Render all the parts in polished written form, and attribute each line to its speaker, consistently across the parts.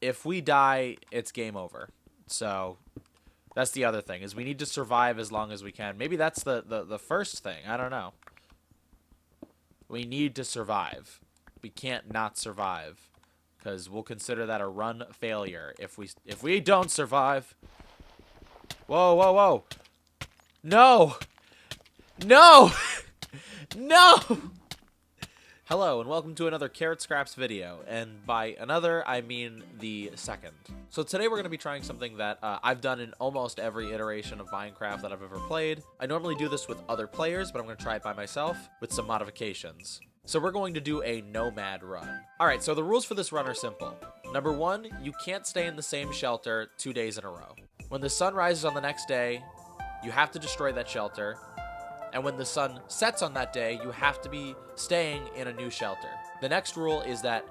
Speaker 1: if we die, it's game over. So that's the other thing, is we need to survive as long as we can. Maybe that's the first thing. I don't know. We need to survive. We can't not survive, because we'll consider that a run failure if we don't survive. Whoa, whoa, whoa. No! No! No! Hello, and welcome to another Carrot Scraps video, and by another, I mean the second. So today we're going to be trying something that I've done in almost every iteration of Minecraft that I've ever played. I normally do this with other players, but I'm going to try it by myself with some modifications. So we're going to do a Nomad run. Alright, so the rules for this run are simple. Number one, you can't stay in the same shelter 2 days in a row. When the sun rises on the next day, you have to destroy that shelter. And when the sun sets on that day, you have to be staying in a new shelter. The next rule is that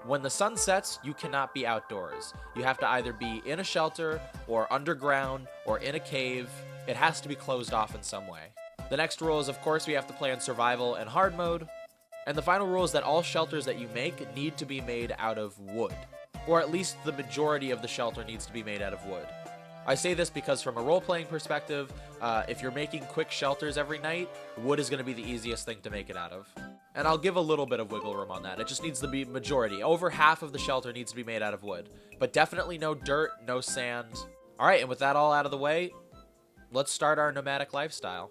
Speaker 1: when the sun sets, you cannot be outdoors. You have to either be in a shelter, or underground, or in a cave. It has to be closed off in some way. The next rule is, of course, we have to play in survival and hard mode. And the final rule is that all shelters that you make need to be made out of wood. Or at least the majority of the shelter needs to be made out of wood. I say this because from a role-playing perspective, if you're making quick shelters every night, wood is going to be the easiest thing to make it out of. And I'll give a little bit of wiggle room on that. It just needs to be majority. Over half of the shelter needs to be made out of wood. But definitely no dirt, no sand. Alright, and with that all out of the way, let's start our nomadic lifestyle.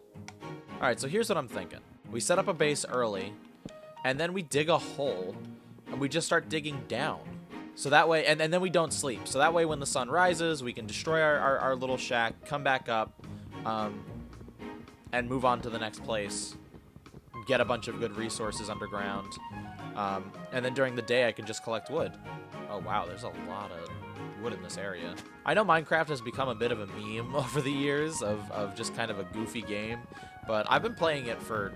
Speaker 1: Alright, so here's what I'm thinking. We set up a base early, and then we dig a hole, and we just start digging down. So that way, and then we don't sleep. So that way when the sun rises, we can destroy our little shack, come back up, and move on to the next place. Get a bunch of good resources underground. And then during the day, I can just collect wood. Oh, wow, there's a lot of wood in this area. I know Minecraft has become a bit of a meme over the years of just kind of a goofy game. But I've been playing it for,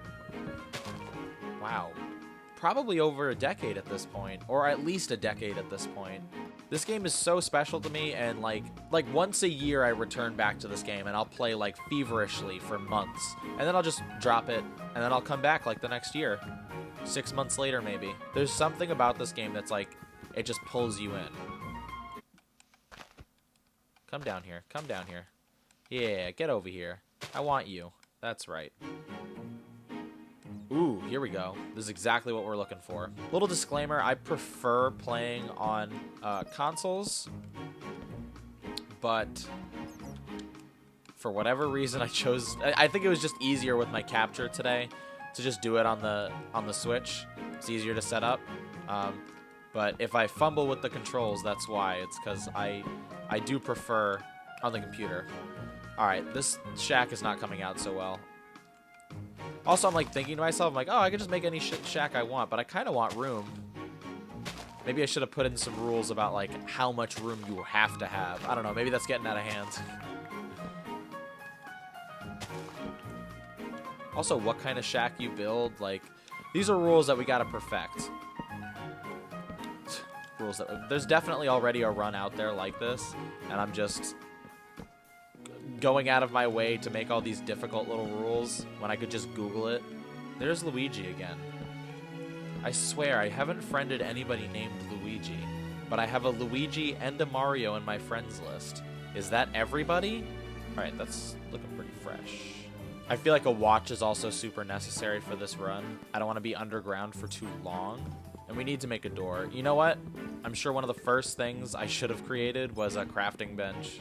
Speaker 1: wow, probably over a decade at this point, or at least a decade at this point. This game is so special to me, and like once a year I return back to this game and I'll play like feverishly for months, and then I'll just drop it, and then I'll come back like the next year, 6 months later maybe. There's something about this game that's like, it just pulls you in. Come down here, come down here. Yeah, get over here. I want you. That's right. Ooh, here we go. This is exactly what we're looking for. Little disclaimer, I prefer playing on consoles, but for whatever reason I chose, I think it was just easier with my capture today to just do it on the Switch. It's easier to set up. But if I fumble with the controls, that's why. It's because I do prefer on the computer. Alright, this shack is not coming out so well. Also, I'm like thinking to myself, I'm like, oh, I can just make any shack I want, but I kind of want room. Maybe I should have put in some rules about like how much room you have to have. I don't know, maybe that's getting out of hand. Also, what kind of shack you build, like, these are rules that we gotta perfect. Rules that, there's definitely already a run out there like this, and I'm just going out of my way to make all these difficult little rules when I could just Google it. There's Luigi again. I swear, I haven't friended anybody named Luigi, but I have a Luigi and a Mario in my friends list. Is that everybody? Alright, that's looking pretty fresh. I feel like a watch is also super necessary for this run. I don't want to be underground for too long. And we need to make a door. You know what? I'm sure one of the first things I should have created was a crafting bench.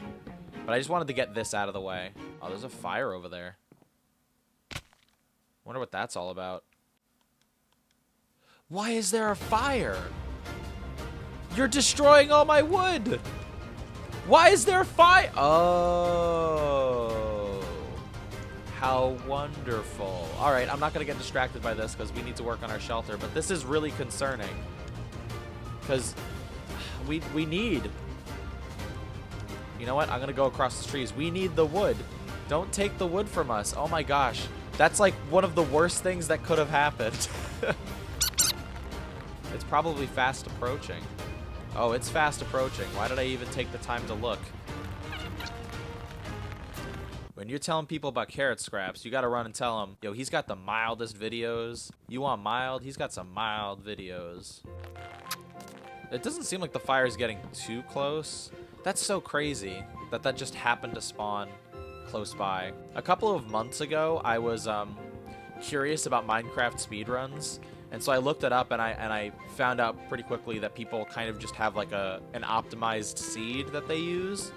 Speaker 1: But I just wanted to get this out of the way. Oh, there's a fire over there. Wonder what that's all about. Why is there a fire? You're destroying all my wood! Why is there a fire? Oh. How wonderful. Alright, I'm not going to get distracted by this because we need to work on our shelter. But this is really concerning. Because we need... You know what? I'm going to go across the trees. We need the wood. Don't take the wood from us. Oh my gosh. That's like one of the worst things that could have happened. It's probably fast approaching. Oh, it's fast approaching. Why did I even take the time to look? When you're telling people about Carrot Scraps, you got to run and tell them, yo, he's got the mildest videos. You want mild? He's got some mild videos. It doesn't seem like the fire is getting too close. That's so crazy that that just happened to spawn close by. A couple of months ago, I was curious about Minecraft speedruns, and so I looked it up, and I found out pretty quickly that people kind of just have like an optimized seed that they use,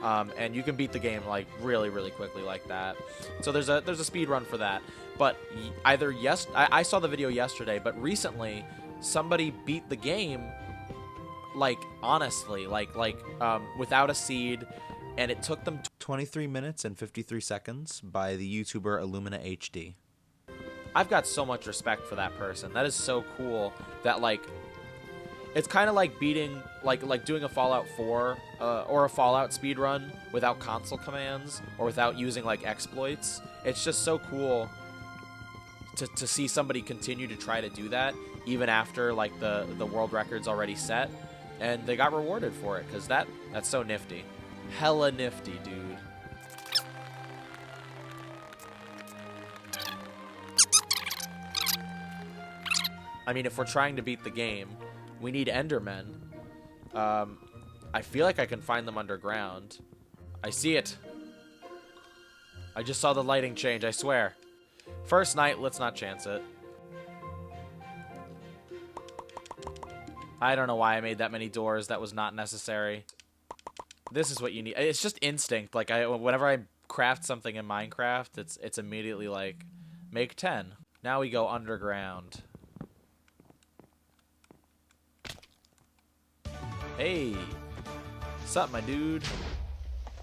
Speaker 1: and you can beat the game like really quickly like that. So there's a speed run for that. But I saw the video yesterday, but recently somebody beat the game like honestly, without a seed, and it took them 23 minutes and 53 seconds by the YouTuber Illumina HD. I've got so much respect for that person. That is so cool that, like, it's kind of like beating, like doing a Fallout 4 or a Fallout speedrun without console commands or without using, like, exploits. It's just so cool to see somebody continue to try to do that even after, like, the world record's already set. And they got rewarded for it, because that's so nifty. Hella nifty, dude. I mean, if we're trying to beat the game, we need Endermen. I feel like I can find them underground. I see it. I just saw the lighting change, I swear. First night, let's not chance it. I don't know why I made that many doors. That was not necessary. This is what you need. It's just instinct. Like, whenever I craft something in Minecraft, it's immediately like, make 10. Now we go underground. Hey, what's up, my dude?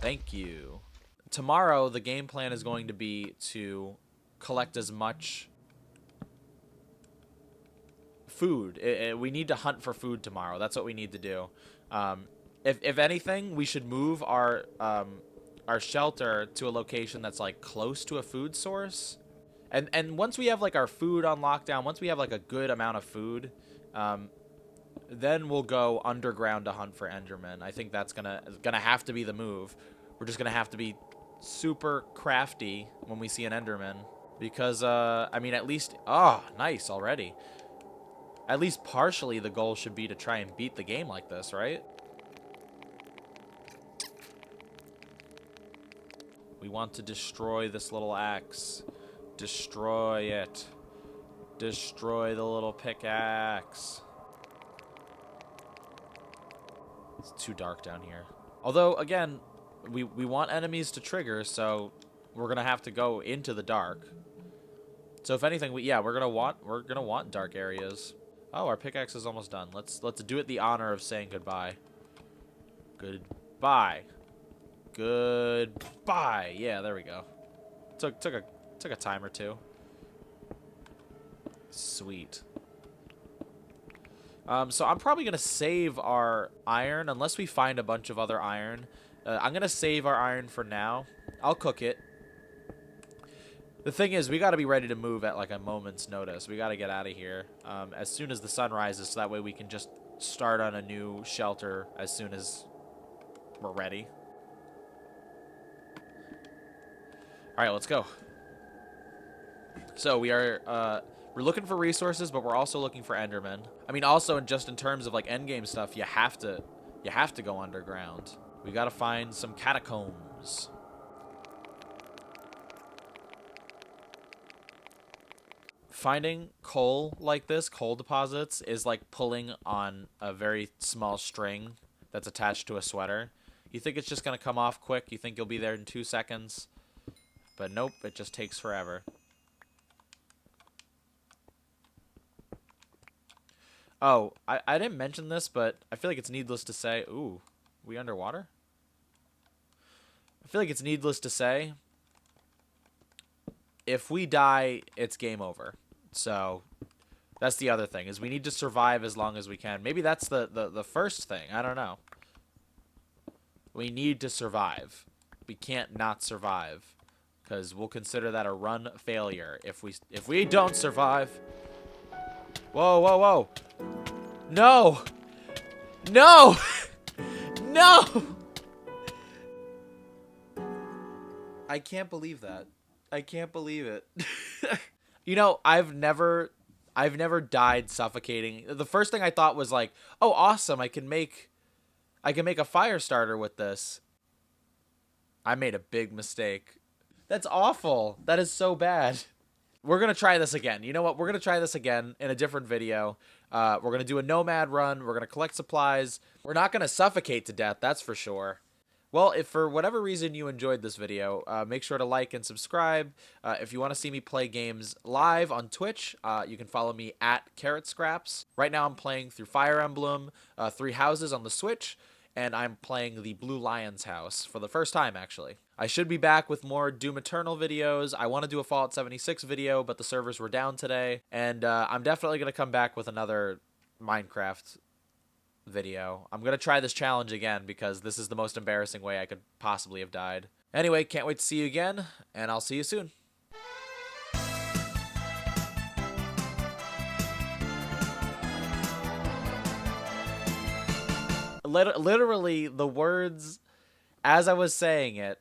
Speaker 1: Thank you. Tomorrow, the game plan is going to be to collect as much food. We need to hunt for food tomorrow. That's what we need to do. If anything, we should move our shelter to a location that's like close to a food source. And once we have like our food on lockdown, once we have like a good amount of food, then we'll go underground to hunt for Endermen. I think that's gonna have to be the move. We're just gonna have to be super crafty when we see an Enderman, because I mean, at least nice already. At least partially the goal should be to try and beat the game like this, right? We want to destroy this little axe. Destroy it. Destroy the little pickaxe. It's too dark down here. Although, again, we want enemies to trigger, so we're gonna have to go into the dark. So if anything, we're gonna want dark areas. Oh, our pickaxe is almost done. Let's do it the honor of saying goodbye. Goodbye. Goodbye. Yeah, there we go. Took a time or two. Sweet. So I'm probably gonna save our iron unless we find a bunch of other iron. I'm gonna save our iron for now. I'll cook it. The thing is, we gotta be ready to move at like a moment's notice. We gotta get out of here as soon as the sun rises, so that way we can just start on a new shelter as soon as we're ready. All right, let's go. So we're looking for resources, but we're also looking for Endermen. I mean, also just in terms of like endgame stuff, you have to go underground. We gotta find some catacombs. Finding coal like this, coal deposits, is like pulling on a very small string that's attached to a sweater. You think it's just gonna come off quick. You think you'll be there in 2 seconds. But nope, it just takes forever. Oh, I didn't mention this, but I feel like it's needless to say. Ooh, we underwater? I feel like it's needless to say, if we die, it's game over. So that's the other thing, is we need to survive as long as we can. Maybe that's the first thing. I don't know. We need to survive. We can't not survive, because we'll consider that a run failure if we don't survive. Whoa, whoa, whoa. No! No! No! I can't believe that. I can't believe it. You know, I've never I've never died suffocating. The first thing I thought was like, oh, awesome, I can make a fire starter with this. I made a big mistake. That's awful. That is so bad. We're going to try this again. You know what? We're going to try this again in a different video. We're going to do a nomad run. We're going to collect supplies. We're not going to suffocate to death, that's for sure. Well, if for whatever reason you enjoyed this video, make sure to like and subscribe. If you want to see me play games live on Twitch, you can follow me at Carrot Scraps. Right now I'm playing through Fire Emblem, Three Houses on the Switch, and I'm playing the Blue Lion's House for the first time, actually. I should be back with more Doom Eternal videos. I want to do a Fallout 76 video, but the servers were down today. And I'm definitely going to come back with another Minecraft video. I'm going to try this challenge again because this is the most embarrassing way I could possibly have died. Anyway, can't wait to see you again, and I'll see you soon. Literally, the words, as I was saying it,